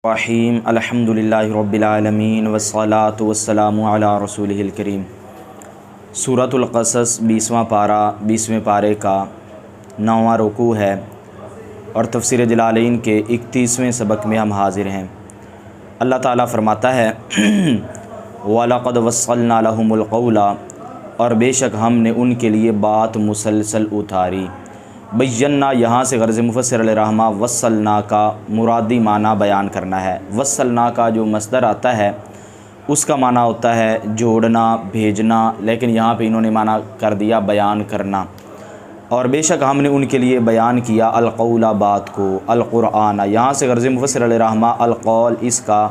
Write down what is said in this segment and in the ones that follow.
रहीम अल्हम्दुलिल्लाहि रब्बिल आलमीन वस्सलातु वस्सलामु अला रसूलिहिल करीम। सूरतुल क़सस 20वां पारा 20वें पारे का 9वां रुकू है और तफ़सीर जलालैन के 31वें सबक में हम हाज़िर हैं। अल्लाह ताला फ़रमाता है वलक़द वस्सलना लहुमुल क़ौला, और बेशक हमने उनके लिए बात मुसलसल उतारी। बैयन्ना यहाँ से गर्ज़ मुफ़स्सिर अलैहिर्रहमा वस्सलना का मुरादी माना बयान करना है। वस्सलना का जो मस्दर आता है उसका माना होता है जोड़ना, भेजना, लेकिन यहाँ पे इन्होंने माना कर दिया बयान करना। और बेशक हमने उनके लिए बयान किया अलक़ौला बात को, अलक़ुरआन। यहाँ से गर्ज़ मुफ़स्सिर अलैहिर्रहमा अलक़ौल इसका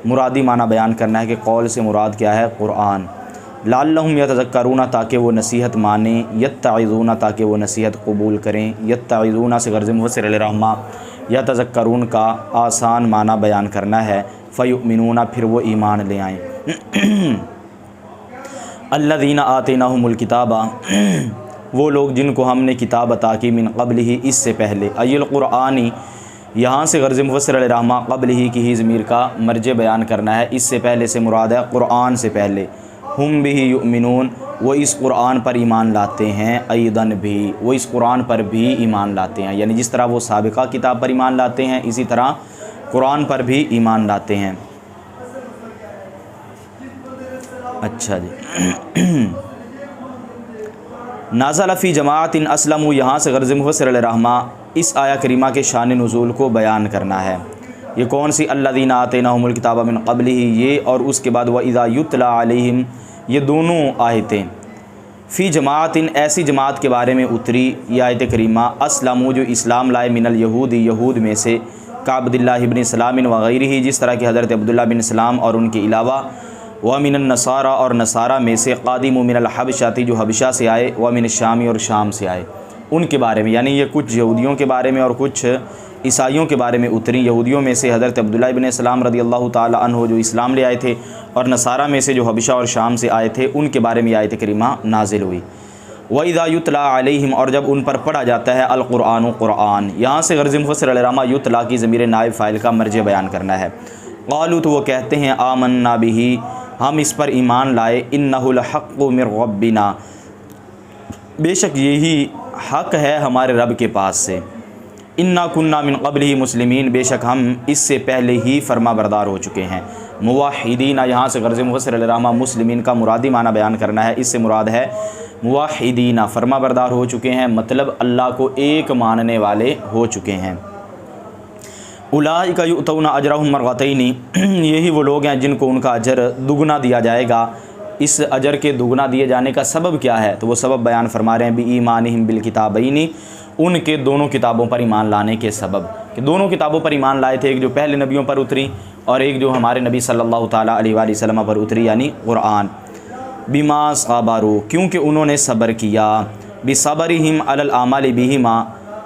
मुरादी माना बयान करना है कि कौल से मुराद क्या है, क़ुरआन। लअल्लहुम यतज़क्करून, ताकि वो नसीहत माने, यत्तइज़ून, ताकि वो नसीहत कबूल करें। यत्तइज़ून से गर्ज़ मुफ़स्सिर अलैहिर्रहमा यतज़क्करून का आसान माना बयान करना है, फ़युमिनून, फिर वो ईमान ले आएँ। अल्लज़ीना आतैनाहुमुल किताबा, वो लोग जिनको हमने किताब अता की, मिन क़ब्लिही, इससे पहले, अय्युल क़ुरआनी, यहाँ से गर्ज़ मुफ़स्सिर अलैहिर्रहमा क़ब्लिही की ही ज़मीर का मर्ज बयान करना है। इससे पहले से मुराद है क़ुरआन से पहले। हुम बिही युमिनून, वो इस क़ुरआन पर ईमान लाते हैं। अयदन भी, वो इस क़ुरआन पर भी ईमान लाते हैं। यानी जिस तरह वो साबिक़ा किताब पर ईमान लाते हैं, इसी तरह क़ुरआन पर भी ईमान लाते हैं। अच्छा जी। नाज़ल फ़ी जमाअतिन अस्लमू, यहाँ से गर्ज़ मुफ़स्सिर अलैहिर्रहमा इस आया करीमा के शान नुज़ूल को बयान करना है। ये कौन सी, अल्लज़ीना आतैनाहुमुल किताबा मिन क़ब्लिही, ये और उसके बाद व इज़ा युतला अलैहिम, ये दोनों आयतें। फ़ी जमाअतिन, ऐसी जमात के बारे में उतरी ये आयत करीमा। अस्लमू, जो इस्लाम लाए, मिनल यहूदी, यहूद में से, का अब्दुल्लाह इब्न सलाम व गैरिही, जिस तरह के हज़रत अब्दुल्लाह बिन सलाम और उनके अलावा। व मिनन नसारा, और नसारा में से, क़ादिमु मिनल हबशाती, जो हबशा से आए, व मिन शामी, और शाम से आए, उनके बारे में। यानी ये कुछ यहूदियों के बारे में और कुछ ईसाइयों के बारे में उतरी। यहूदियों में से हज़रत अब्दुल्लाह इब्न सलाम रज़ियल्लाहु ताला अन्हु जो इस्लाम ले आए थे, और नसारा में से जो हबशा और शाम से आए थे, उनके बारे में आयत करीमा नाजिल हुई। व इज़ा युतला अलैहिम, और जब उन पर पढ़ा जाता है, अल-क़ुरआन, क़ुरआन। यहाँ से गर्ज़ मुफ़स्सिर अलैहिर्रहमा युतला की ज़मीर नाइब फ़ाइल का मर्ज बयान करना है। क़ालू, तो वो कहते हैं, आमन्ना बिही, हम इस पर ईमान लाए, इन्नहुल हक़्क़ु मिर रब्बिना, बेशक यही हक़ है हमारे रब के पास से। इन्ना कुन्ना मिन क़ब्लिही मुस्लिमीन, बेशक हम इससे पहले ही फरमा बरदार हो चुके हैं। मुवाहिदीना, यहाँ से गर्ज़ मुफ़स्सिर अलैहिर्रहमा मुस्लिमीन का मुरादी माना बयान करना है। इससे मुराद है मुवाहिदीना, फरमा बरदार हो चुके हैं, मतलब अल्लाह को एक मानने वाले हो चुके हैं। उलाइका युतौना अजरहुम मरगतैनी, यही वो लोग हैं जिनको उनका अजर दुगना दिया जाएगा। इस अजर के दुगना दिए जाने का सबब क्या है, तो वो सबब बयान फरमा रहे हैं, बी ईमानिहिम बिल किताबैनी, उनके दोनों किताबों पर ईमान लाने के सबब, कि दोनों किताबों पर ईमान लाए थे, एक जो पहले नबियों पर उतरी और एक जो हमारे नबी सल्लल्लाहु ताला अलैहि वसल्लम पर उतरी, यानी क़ुरआन। बिमा सबारू, क्योंकि उन्होंने सब्र किया, बिसबरिहिम अलल आमालि बिहिमा,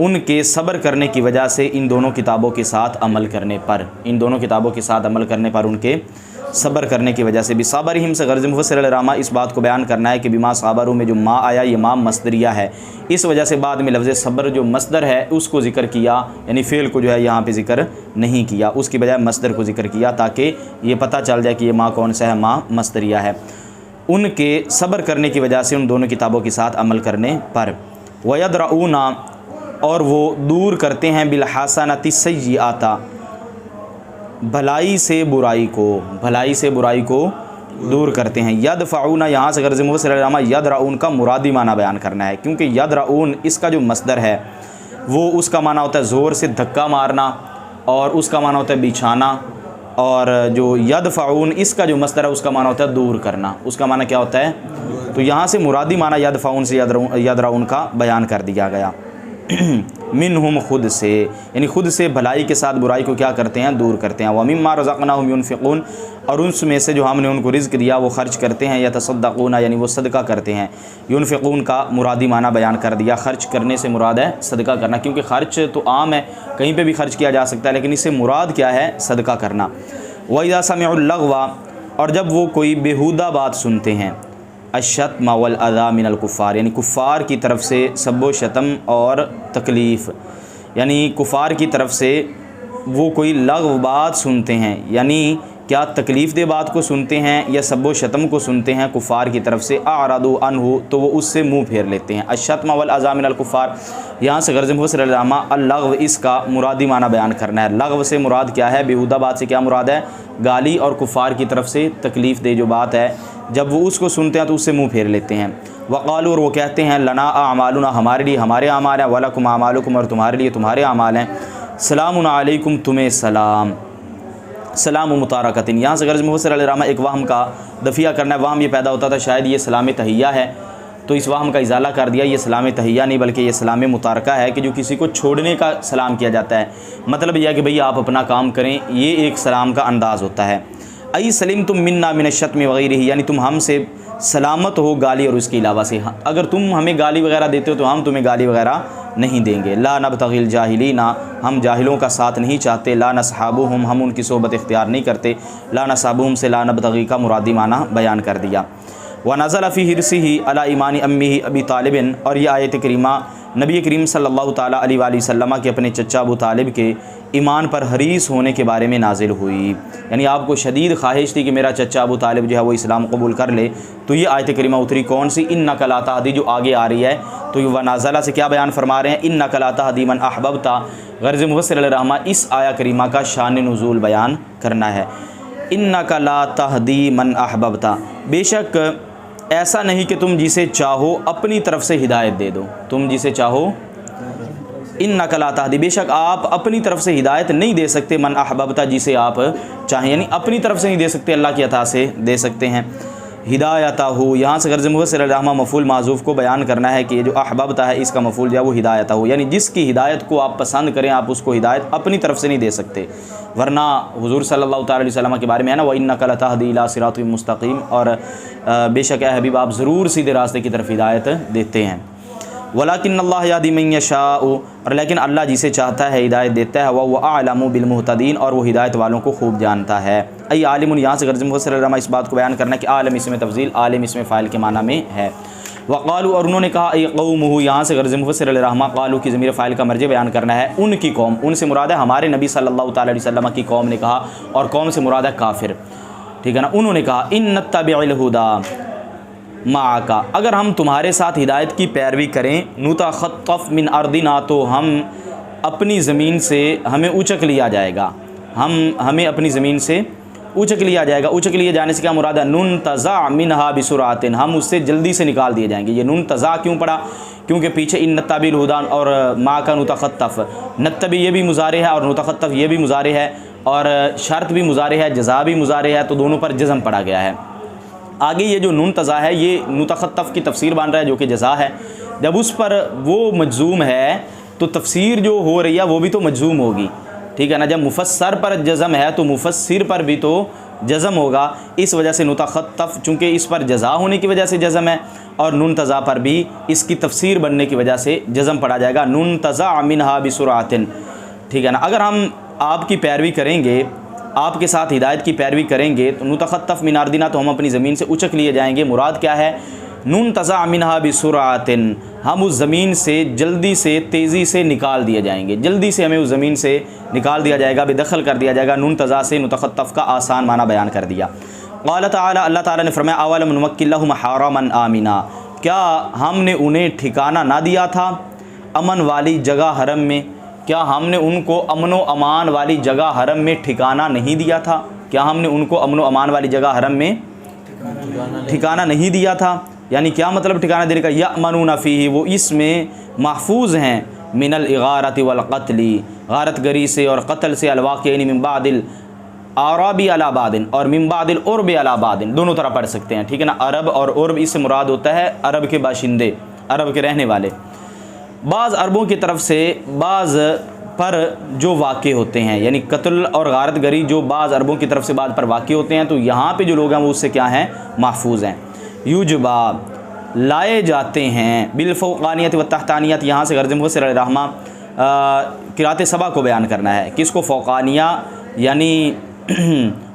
उनके सब्र करने की वजह से इन दोनों किताबों के साथ अमल करने पर, इन दोनों किताबों के साथ अमल करने पर, उनके सब्र करने की वजह से। बिसबरिहिम से गर्ज़ मुफ़स्सिर अलैहिर्रहमा इस बात को बयान करना है कि बिमा सबारू में जो मा आया, ये मा मस्दरिया है, इस वजह से बाद में लफ्ज़ सब्र जो मस्दर है उसको ज़िक्र किया, यानी फ़ेल को जो है यहाँ पे ज़िक्र नहीं किया, उसकी बजाय मस्दर को ज़िक्र किया, ताकि ये पता चल जाए कि ये मा कौन सा है, मा मस्दरिया है। उनके सब्र करने की वजह से उन दोनों किताबों के साथ अमल करने पर। वयदरऊना, और वो दूर करते हैं, बिलहसनति सय्यिआता, भलाई से बुराई को, भलाई से बुराई को दूर करते हैं। यदफ़ऊना, यहाँ से गर्ज़ मुफ़स्सिर अलैहिर्रहमा यदरऊन का मुरादी माना बयान करना है, क्योंकि यदरऊन इसका जो मस्दर है वो उसका माना होता है ज़ोर से धक्का मारना, और उसका माना होता है बिछाना, और जो यदफ़ऊन इसका जो मस्दर है उसका माना होता है दूर करना, उसका माना क्या होता है। तो यहाँ से मुरादी माना यदफ़ऊन से यदरऊन का बयान कर दिया गया। मिनहुम, खुद से, यानी खुद से भलाई के साथ बुराई को क्या करते हैं, दूर करते हैं। व मिम्मा रज़क़नाहुम युनफ़िक़ून, और उसमें से जो हमने उनको रिज़्क़ दिया वो खर्च करते हैं। यतसद्दक़ून, यानी वो सदका करते हैं। युनफ़िक़ून का मुरादी माना बयान कर दिया, खर्च करने से मुराद है सदका करना, क्योंकि खर्च तो आम है, कहीं पे भी खर्च किया जा सकता है, लेकिन इससे मुराद क्या है, सदका करना। व इज़ा समिउल लग़वा, और जब वो कोई बेहुदा बात सुनते हैं, अशत्म वल अज़ा मिनल कुफ़ार, यानी कुफ़ार की तरफ से सब्बो शतम और तकलीफ़, यानी कुफ़ार की तरफ से वो कोई लग़व बात सुनते हैं, यानी क्या तकलीफ़ दे बात को सुनते हैं या सब्बो शतम को सुनते हैं कुफ़ार की तरफ से, आरादू अनहु, तो वो उससे मुँह फेर लेते हैं। अशतम वल अज़ा मिनल कुफ़ार, यहाँ से गर्ज़ मुफ़स्सिर अलैहिर्रहमा अल-लग़व इसका मुरादी माना बयान करना है। लग़व से मुराद क्या है, बेहुदा बात से क्या मुराद है, गाली और कुफ़ार की तरफ से तकलीफ़ दे जो बात है, जब वो उसको सुनते हैं तो उससे मुँह फेर लेते हैं। वक़ालू, और वो कहते हैं, लना आमालुना, हमारे लिए हमारे आमाल हैं, वलकुम आमालुकुम, और तुम्हारे लिए तुम्हारे आमाल हैं, सलामुन अलैकुम, तुम्हें सलाम। सलाम मुतारकतिन, यहाँ से गर्ज़ मुफ़स्सिर अलैहिर्रहमा एक वहम का दफ़िया करना है। वहम ये पैदा होता था शायद ये सलाम तहिया है, तो इस वहम का इज़ाला कर दिया, ये सलाम तहिया नहीं बल्कि ये सलाम मुतारका है कि जो किसी को छोड़ने का सलाम किया जाता है। मतलब यह है कि भई आप अपना काम करें, ये एक सलाम का अंदाज़ होता है। आई सलीम तुम मिन्ना मिनश्शत्म वग़ैरह, यानी तुम हमसे सलामत हो गाली और उसके अलावा से। अगर तुम हमें गाली वगैरह देते हो तो हम तुम्हें गाली वगैरह नहीं देंगे। ला नबतगिल जाहिलीना, हम जाहिलों का साथ नहीं चाहते। ला नसहाबुहुम, हम उनकी सोबत इख्तियार नहीं करते। ला नसहाबुहुम से ला नबतगी का मुरादी माना बयान कर दिया। व नज़ल फ़ी हिर्सिही अला ईमानी अम्मी अबी तालिबिन, और यह आयत करीमा नबी करीम सल्लल्लाहु ताला अलैहि वसल्लम के अपने चचा अबू तालिब के ईमान पर हरीस होने के बारे में नाजिल हुई। यानी आपको शदीद ख्वाहिश थी कि मेरा चचा अबू तालिब जो है वो इस्लाम कबूल कर ले, तो ये आयत करीमा उतरी। कौन सी, इन्नका ला तहदी, जो आगे आ रही है, तो वह नाज़ला से क्या बयान फरमा रहे हैं, इन्नका ला तहदी मन अहबब्ता। गर्ज़ मुफ़स्सिर अलैहिर्रहमा इस आया करीमा का शान नुज़ूल बयान करना है। इन्नका ला तहदी मन अहबब्ता, बेशक ऐसा नहीं कि तुम जिसे चाहो अपनी तरफ से हिदायत दे दो। तुम जिसे चाहो, इन्नका ला तहदी, बेशक आप अपनी तरफ से हिदायत नहीं दे सकते, मन अहबब्ता, जिसे आप चाहें, यानी अपनी तरफ से नहीं दे सकते, अल्लाह की अता से दे सकते हैं। हिदायतहु, यहाँ से गर्ज़ मुफ़स्सिर अलैहिर्रहमा मफ़ूल माज़ूफ़ को बयान करना है कि ये जो अहबब्ता है इसका मफ़ूल जो है वो हिदायतहु, यानी जिसकी हिदायत को आप पसंद करें आप उसको हिदायत अपनी तरफ से नहीं दे सकते। वरना हुज़ूर सल्लल्लाहु अलैहि वसल्लम के बारे में है ना, व इन्नका लतहदी इला सिरातिम मुस्तक़ीम, और बेशक है हबीब आप ज़रूर सीधे रास्ते की तरफ हिदायत देते हैं। वलाकिन्नल्लाह यहदी मन यशाउ, और लेकिन अल्लाह जिसे चाहता है हिदायत देता है। वह आलमु बिल मुहतदीन, और वो हिदायत वालों को खूब जानता है। अई आलिमुन, यहाँ से गर्ज़ मुफ़स्सिर अलैहिर्रहमा इस बात को बयान करना कि आलम इसमें तफ़ज़ील, आलिम इसमें फ़ाइल के माना में है। वक़ालू, और उन्होंने कहा, अई कौमुहु, यहाँ से गर्ज़ मुफ़स्सिर अलैहिर्रहमा क़ालू की ज़मीर फ़ाइल का मर्ज़ बयान करना है, उनकी कौम, उनसे मुराद है हमारे नबी सल्लल्लाहु अलैहि वसल्लम की कौम ने कहा, और कौम से मुराद है काफिर, ठीक है ना। उन्होंने कहा, इन नत्तबिउल हुदा माका, अगर हम तुम्हारे साथ हिदायत की पैरवी करें, नुतख़त्तफ़ मिन अर्दिना, तो हम अपनी ज़मीन से हमें उचक लिया जाएगा, हमें अपनी ज़मीन से उचक लिया जाएगा। उचक लिए जाने से क्या मुराद है, नुन तज़ा मिनहा बिसुरातिन, हम उससे जल्दी से निकाल दिए जाएंगे। ये नुन तज़ा क्यों पड़ा, क्योंकि पीछे इन नत्तबिल हुदा और मा का नुतख़त्तफ़, नत्तबी ये भी मुज़ारे है और नुतख़त्तफ़ ये भी मुज़ारे है, और शर्त भी मुज़ारे है, जज़ा भी मुज़ारे है, तो दोनों पर जज़म पड़ा गया है। आगे ये जो नुन तज़ा है ये नुतख़त्तफ़ की तफसीर बन रहा है जो कि जज़ा है। जब उस पर वो मजज़ूम है तो तफसीर जो हो रही है वो भी तो मजज़ूम होगी, ठीक है ना। जब मुफस्सर पर जज़म है तो मुफस्सिर पर भी तो जज़म होगा। इस वजह से नुतख़त्तफ़ चूँकि इस पर जज़ा होने की वजह से जज़म है, और नुन तज़ा पर भी इसकी तफसीर बनने की वजह से जज़म पड़ा जाएगा, नुन तज़ा मिनहा बिसुरातिन, ठीक है ना। अगर हम आपकी पैरवी करेंगे, आपके साथ हिदायत की पैरवी करेंगे, तो नुतख़त्तफ़ मिन अर्दिना, तो हम अपनी ज़मीन से उचक लिए जाएंगे। मुराद क्या है, नुन तज़ा मिनहा बिसुरातिन, हम उस ज़मीन से जल्दी से तेज़ी से निकाल दिए जाएंगे, जल्दी से हमें उस ज़मीन से निकाल दिया जाएगा, बेदखल कर दिया जाएगा। नुन तज़ा से नुतख़त्तफ़ का आसान माना बयान कर दिया। क़ाल तआला, अल्लाह ताला ने फरमाया, अवलम नुमक्किन लहुम हरामन आमिना, क्या हमने उन्हें ठिकाना ना दिया था अमन वाली जगह हरम में, क्या हमने उनको अमनो अमान वाली जगह हरम में ठिकाना नहीं दिया था, क्या हमने उनको अमनो अमान वाली जगह हरम में ठिकाना नहीं दिया था। यानी क्या मतलब ठिकाना देने का, यअमनून फ़ीही, वो इसमें महफूज हैं, मिनल इगारति वल क़त्ली, गारत गरी से और कत्ल से, अलवाक़िईन मिन बादिल आराबी अला बादिन और मिन बादिल उर्ब अला बादिन, दोनों तरह पढ़ सकते हैं, ठीक है ना। अरब और उर्ब इससे मुराद होता है अरब के बाशिंदे, अरब के रहने वाले। बाज़ अरबों की तरफ से बाज़ पर जो वाक़े होते हैं, यानी कत्ल और गारत गरी जो बाज़ अरबों की तरफ से बाज़ पर वाक़े होते हैं, तो यहाँ पे जो लोग हैं वो उससे क्या हैं, महफूज हैं। युजबा, लाए जाते हैं, बिलफ़ौक़ानियत व तहतानियत, यहाँ से गर्ज़ मुफ़स्सिर अलैहिर्रहमा क़िराअत सबा को बयान करना है। किसको, फ़ौक़ानिया, यानी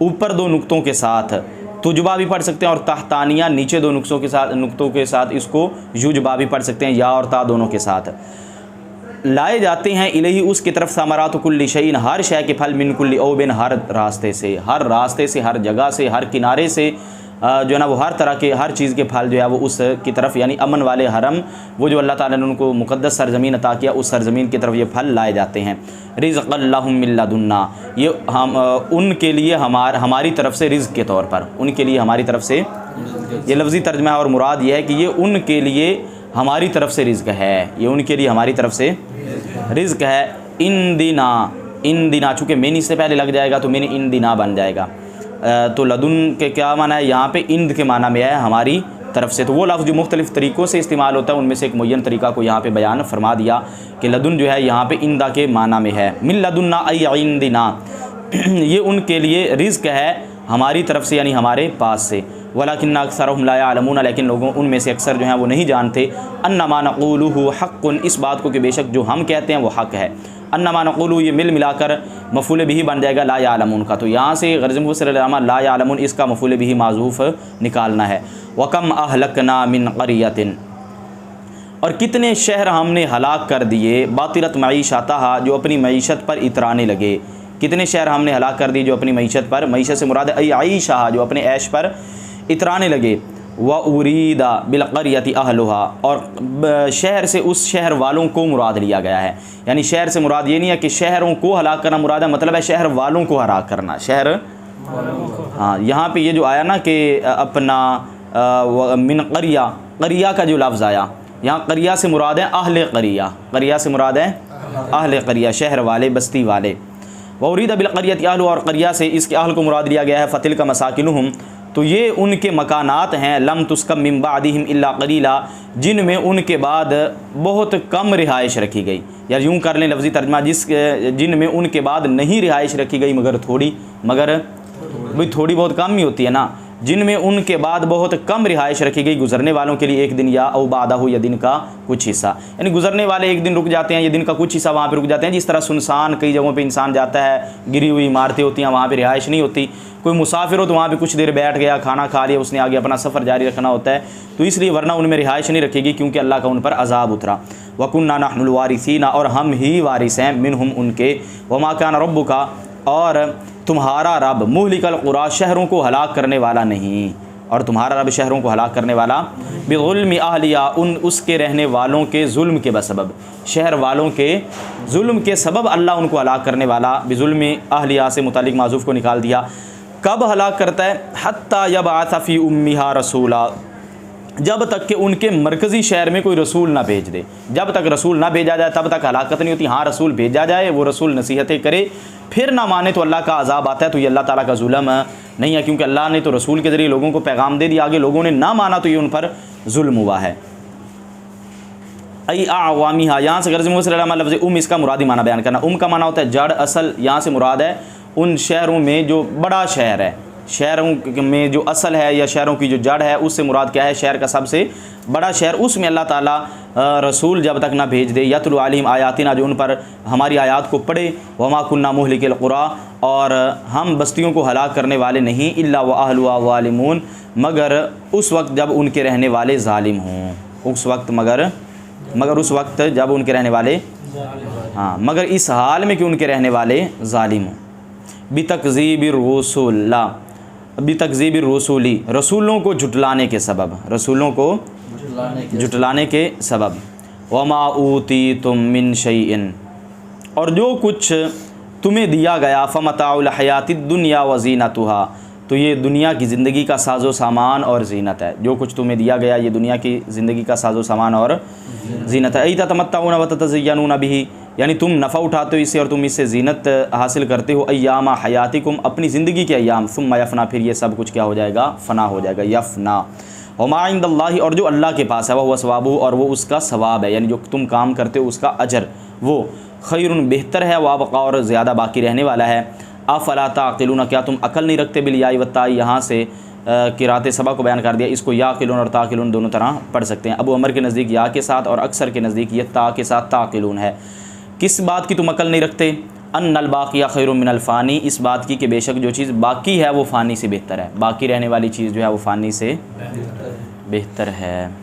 ऊपर दो नुक्तों के साथ तुजबा भी पढ़ सकते हैं, और तहतानिया नीचे दो नुक्तों के साथ इसको युजबा भी पढ़ सकते हैं, या और ता दोनों के साथ। लाए जाते हैं इलही उसकी तरफ समरात कुल्ली शैइन, हर शय के फल, मिन कुल्ली औबिन, हर रास्ते से, हर रास्ते से, हर जगह से, हर किनारे से जो है ना वो हर तरह के हर चीज़ के फल जो है वो उस की तरफ, यानी अमन वाले हरम, वो जो अल्लाह ताला ने उनको मुक़द्दस सरज़मीन अता किया, उस सरज़मीन की तरफ ये फल लाए जाते हैं। रिज़क़ल्लाहुम मिन लदुन्ना, ये हम उनके लिए हमारी तरफ से रिज़्क़ के तौर पर, उनके लिए हमारी तरफ से, ये लफ्ज़ी तर्जमा है और मुराद ये है कि ये उनके लिए हमारी तरफ से रिज़्क़ है, ये उनके लिए हमारी तरफ से रिज़्क़ है। इन दिना चूँकि मैनी से पहले लग जाएगा तो मैंने इन दिना बन जाएगा। तो लदुन के क्या माना है, यहाँ पे इंद के माना में है हमारी तरफ से। तो वो लफ्ज़ जो मुख्तलिफ़ तरीक़ों से इस्तेमाल होता है उनमें से एक मुय्यन तरीक़ा को यहाँ पे बयान फरमा दिया कि लदुन जो है यहाँ पे इंदा के माना में है। मिन लदुन्ना आई इंदिना, ये उनके लिए रिज़्क़ है हमारी तरफ से, यानी हमारे पास से। वलाकिन्ना अक्सरहुम ला यअलमून, लेकिन लोगों उनमें से अक्सर जो हैं वो नहीं जानते। अन्नमा नक़ूलुहु हक़्क़ुन, इस बात को कि बेशक जो हम कहते हैं वो हक़ है। अन्नमा नक़ूलु, ये मिल मिलाकर मफ़ूल बिही बन जाएगा ला यअलमून का। तो यहाँ से गर्ज़ मुफ़स्सिर ला यअलमून, इसका मफ़ूल बिही माज़ूफ़ निकालना है। वकम अहलकना मिन क़रियतिन, और कितने शहर हमने हलाक कर दिए, बातिलत मईशतहा, जो अपनी मईशत पर इतराने लगे। कितने शहर हमने हलाक कर दिए जो अपनी मईशत पर, मईशत से मुराद आईशा, जो अपने ऐश पर इतराने लगे। व उरीदा बिलक़रियति अहलुहा, और शहर से उस शहर वालों को मुराद लिया गया है। यानी शहर से मुराद ये नहीं है कि शहरों को हलाक करना मुराद है, मतलब है शहर वालों को हलाक करना, शहर। हाँ, यहाँ पे ये जो आया ना कि अपना मिन क़रिया, क़रिया का जो लफ्ज़ आया यहाँ, क़रिया से मुराद है अहले क़रिया, क़रिया से मुराद है अहले क़रिया, शहर वाले, बस्ती वाले। व उरीदा बिलक़रियति अहलुहा, और क़रिया से इसके अहल को मुराद लिया गया है। फ़तिल का मसाकिनुहुम, तो ये उनके मकानात हैं। लम तुस्कम मिन बादिहिम इल्ला क़लीला, जिनमें उनके बाद बहुत कम रिहाइश रखी गई, या यूँ कर लें लफ्ज़ी तर्जमा, जिनमें उनके बाद नहीं रिहाइश रखी गई मगर थोड़ी, मगर भाई थोड़ी बहुत कम ही होती है ना, जिनमें उनके बाद बहुत कम रिहाइश रखी गई, गुज़रने वालों के लिए एक दिन या औ बादहु, या दिन का कुछ हिस्सा, यानी गुज़रने वाले एक दिन रुक जाते हैं, ये दिन का कुछ हिस्सा वहाँ पे रुक जाते हैं। जिस तरह सुनसान कई जगहों पे इंसान जाता है, गिरी हुई इमारतें होती हैं, वहाँ पे रिहाइश नहीं होती। कोई मुसाफिर हो तो वहाँ पे कुछ देर बैठ गया, खाना खा लिया, उसने आगे अपना सफ़र जारी रखना होता है, तो इसलिए वरना उनमें रिहाइश नहीं रखेगी, क्योंकि अल्लाह का उन पर अज़ाब उतरा। वकुन्ना नहनुल वारिसीना, और हम ही वारिस हैं, मिनहुम उनके। वमा कान रब्बुका, और तुम्हारा रब, मुहलिकल क़ुरा, शहरों को हलाक करने वाला नहीं, और तुम्हारा रब शहरों को हलाक करने वाला, बिज़ुल्मि अहलिया, उन उसके रहने वालों के जुल्म के बसबब, शहर वालों के जुल्म के सबब अल्लाह उनको हलाक करने वाला। बिज़ुल्मि अहलिया से मुतालिक माज़ूफ़ को निकाल दिया। कब हलाक करता है, हत्ता यबअस फ़ी उम्मिहा रसूला, जब तक कि उनके मरकज़ी शहर में कोई रसूल ना भेज दे। जब तक रसूल ना भेजा जाए तब तक हलाकत नहीं होती। हाँ, रसूल भेजा जाए, वो रसूल नसीहतें करे, फिर ना माने तो अल्लाह का अज़ाब आता है, तो ये अल्लाह ताला का जुल्म नहीं है, क्योंकि अल्लाह ने तो रसूल के ज़रिए लोगों को पैगाम दे दिया, आगे लोगों ने ना माना तो ये उन पर जुल्म हुआ है। आई आवामिहा, यहाँ से गर्ज़ मुफ़स्सिर लफ्ज़ इसका मुरादी माना बयान करना। का माना होता है जड़, असल। यहाँ से मुराद है उन शहरों में जो बड़ा शहर है, शहरों में जो असल है या शहरों की जो जड़ है, उससे मुराद क्या है, शहर का सबसे बड़ा शहर। उसमें अल्लाह ताला रसूल जब तक ना भेज दे, यतलु अलैहिम आयातिना, जो उन पर हमारी आयात को पढ़े। वमा कुन्ना मुहलिकिल क़ुरा, और हम बस्तियों को हलाक करने वाले नहीं, इल्ला व अहलुहा ज़ालिमून, मगर उस वक्त जब उनके रहने वाले ज़ालिम हों, उस वक्त मगर उस वक्त जब उनके रहने वाले, हाँ, मगर इस हाल में कि उनके रहने वाले ज़ालिम हों। बितकज़ीबिर रसूला, बितकज़ीबिर रसूली, रसूलों को झुटलाने के सबब, रसूलों को झुटलाने के सबब। वमा ऊतीतुम मिन शैइन, और जो कुछ तुम्हें दिया गया, फ़मताउल हयातिद दुनिया व ज़ीनतुहा, तो ये दुनिया की ज़िंदगी का साजो सामान और ज़ीनत है। जो कुछ तुम्हें दिया गया ये दुनिया की ज़िंदगी का साजो सामान और ज़ीनत है। ततमत्ताऊन व ततज़य्यनून बिही, यानी तुम नफ़ा उठाते हो इससे और तुम इससे ज़ीनत हासिल करते हो। अय्यामा हयातिकुम, अपनी ज़िंदगी के अय्याम। सुम्मा यफ़ना, फिर ये सब कुछ क्या हो जाएगा, फ़ना हो जाएगा, यफ़ना। वमा इंदल्लाहि, और जो अल्लाह के पास है, वह सवाबु, और वो उसका सवाब है, यानी जो तुम काम करते हो उसका अजर, वो खैरुन, बेहतर है, वाबक़ा, और ज़्यादा बाकी रहने वाला है। अफ़ला ताक़िलून, क्या तुम अकल नहीं रखते। बिल-याई व-ता, यहाँ से किराते सबा को बयान कर दिया। इसको याक़िलून और ताक़िलून दोनों तरह पढ़ सकते हैं। अबू अमर के नज़दीक या के साथ और अक्सर के नज़दीक ये ता के साथ ताक़िलून है। किस बात की तुम अकल नहीं रखते। अन्नल बाक़िया खैरुम मिनल फ़ानी, इस बात की कि बेशक जो चीज़ बाकी है वो फ़ानी से बेहतर है, बाकी रहने वाली चीज़ जो है वो फ़ानी से बेहतर है।